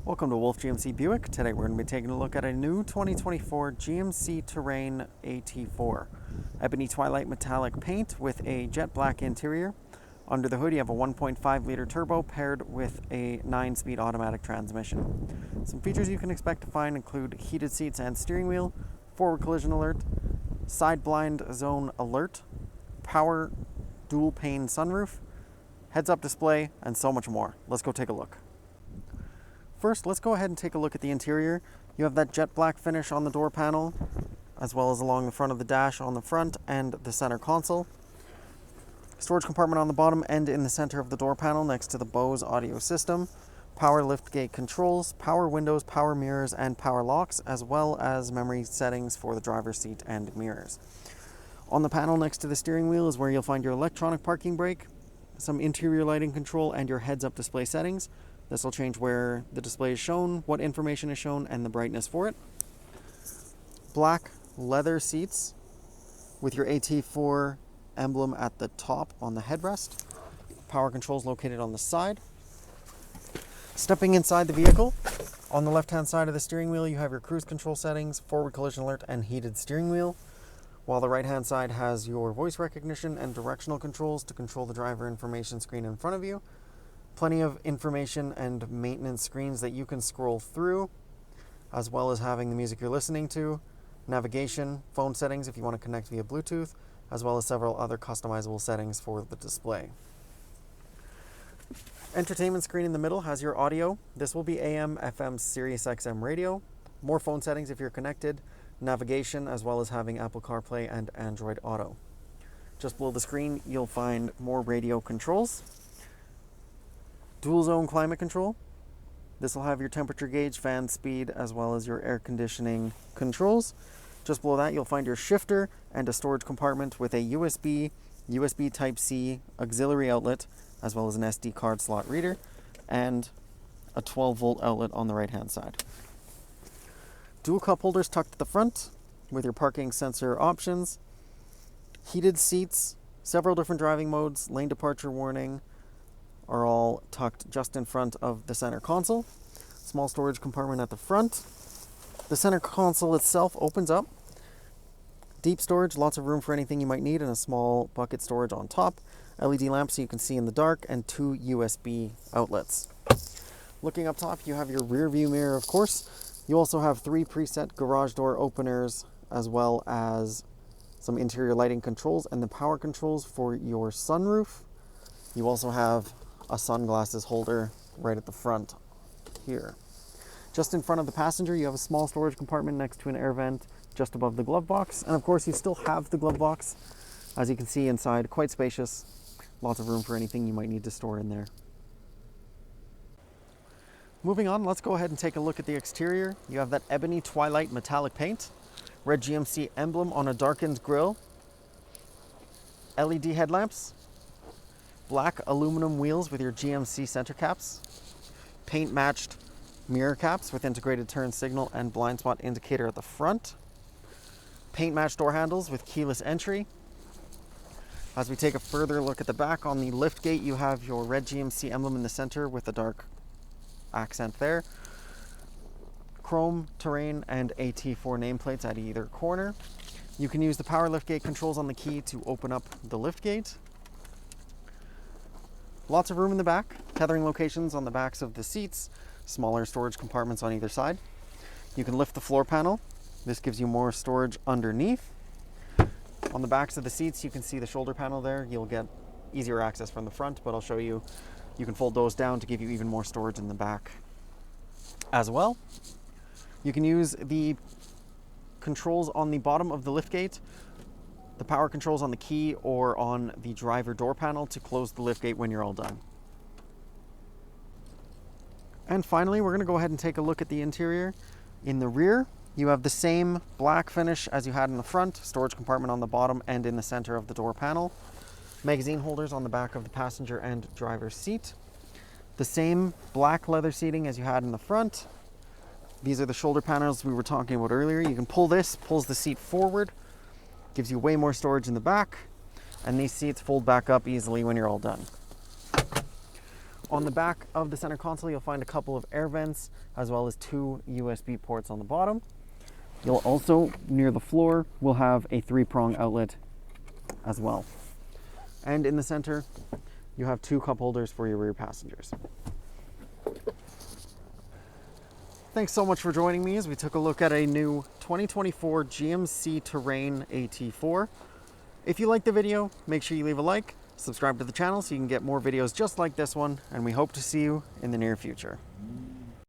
Welcome to Wolfe GMC Buick. Today we're going to be taking a look at a new 2024 GMC Terrain AT4. Ebony Twilight Metallic paint with a jet black interior. Under the hood you have a 1.5 liter turbo paired with a 9-speed automatic transmission. Some features you can expect to find include heated seats and steering wheel, forward collision alert, side blind zone alert, power dual pane sunroof, heads-up display, and so much more. Let's go take a look. First, let's go ahead and take a look at the interior. You have that jet black finish on the door panel, as well as along the front of the dash on the front and the center console. Storage compartment on the bottom and in the center of the door panel next to the Bose audio system. Power liftgate controls, power windows, power mirrors, and power locks, as well as memory settings for the driver's seat and mirrors. On the panel next to the steering wheel is where you'll find your electronic parking brake, some interior lighting control, and your heads-up display settings. This will change where the display is shown, what information is shown, and the brightness for it. Black leather seats with your AT4 emblem at the top on the headrest. Power controls located on the side. Stepping inside the vehicle, on the left-hand side of the steering wheel, you have your cruise control settings, forward collision alert, and heated steering wheel, while the right-hand side has your voice recognition and directional controls to control the driver information screen in front of you. Plenty of information and maintenance screens that you can scroll through, as well as having the music you're listening to, navigation, phone settings if you want to connect via Bluetooth, as well as several other customizable settings for the display. Entertainment screen in the middle has your audio. This will be AM, FM, Sirius XM radio. More phone settings if you're connected, navigation, as well as having Apple CarPlay and Android Auto. Just below the screen, you'll find more radio controls. Dual zone climate control. This will have your temperature gauge, fan speed, as well as your air conditioning controls. Just below that, you'll find your shifter and a storage compartment with a USB Type-C auxiliary outlet, as well as an SD card slot reader, and a 12-volt outlet on the right-hand side. Dual cup holders tucked at the front with your parking sensor options. Heated seats, several different driving modes, lane departure warning, are all tucked just in front of the center console. Small storage compartment at the front. The center console itself opens up. Deep storage, lots of room for anything you might need, and a small bucket storage on top. LED lamps so you can see in the dark, and 2 USB outlets. Looking up top, you have your rear view mirror, of course. You also have 3 preset garage door openers, as well as some interior lighting controls and the power controls for your sunroof. You also have a sunglasses holder right at the front here. Just in front of the passenger, you have a small storage compartment next to an air vent just above the glove box. And of course, you still have the glove box. As you can see inside, quite spacious. Lots of room for anything you might need to store in there. Moving on, let's go ahead and take a look at the exterior. You have that Ebony Twilight Metallic paint, red GMC emblem on a darkened grille, LED headlamps, black aluminum wheels with your GMC center caps, paint matched mirror caps with integrated turn signal and blind spot indicator at the front, paint matched door handles with keyless entry. As we take a further look at the back, on the lift gate you have your red GMC emblem in the center with a dark accent there, chrome, Terrain, and AT4 nameplates at either corner. You can use the power liftgate controls on the key to open up the liftgate. Lots of room in the back, tethering locations on the backs of the seats, smaller storage compartments on either side. You can lift the floor panel. This gives you more storage underneath. On the backs of the seats, you can see the shoulder panel there. You'll get easier access from the front, but I'll show you, you can fold those down to give you even more storage in the back as well. You can use the controls on the bottom of the liftgate, the power controls on the key or on the driver door panel to close the liftgate when you're all done. And finally, we're going to go ahead and take a look at the interior. In the rear, you have the same black finish as you had in the front, storage compartment on the bottom and in the center of the door panel. Magazine holders on the back of the passenger and driver's seat. The same black leather seating as you had in the front. These are the shoulder panels we were talking about earlier. You can pull this, pulls the seat forward, gives you way more storage in the back, and these seats fold back up easily when you're all done. On the back of the center console, you'll find a couple of air vents, as well as 2 USB ports on the bottom. You'll also, near the floor, will have a 3-prong outlet as well. And in the center, you have 2 cup holders for your rear passengers. Thanks so much for joining me as we took a look at a new 2024 GMC Terrain AT4. If you liked the video, make sure you leave a like, subscribe to the channel so you can get more videos just like this one, and we hope to see you in the near future.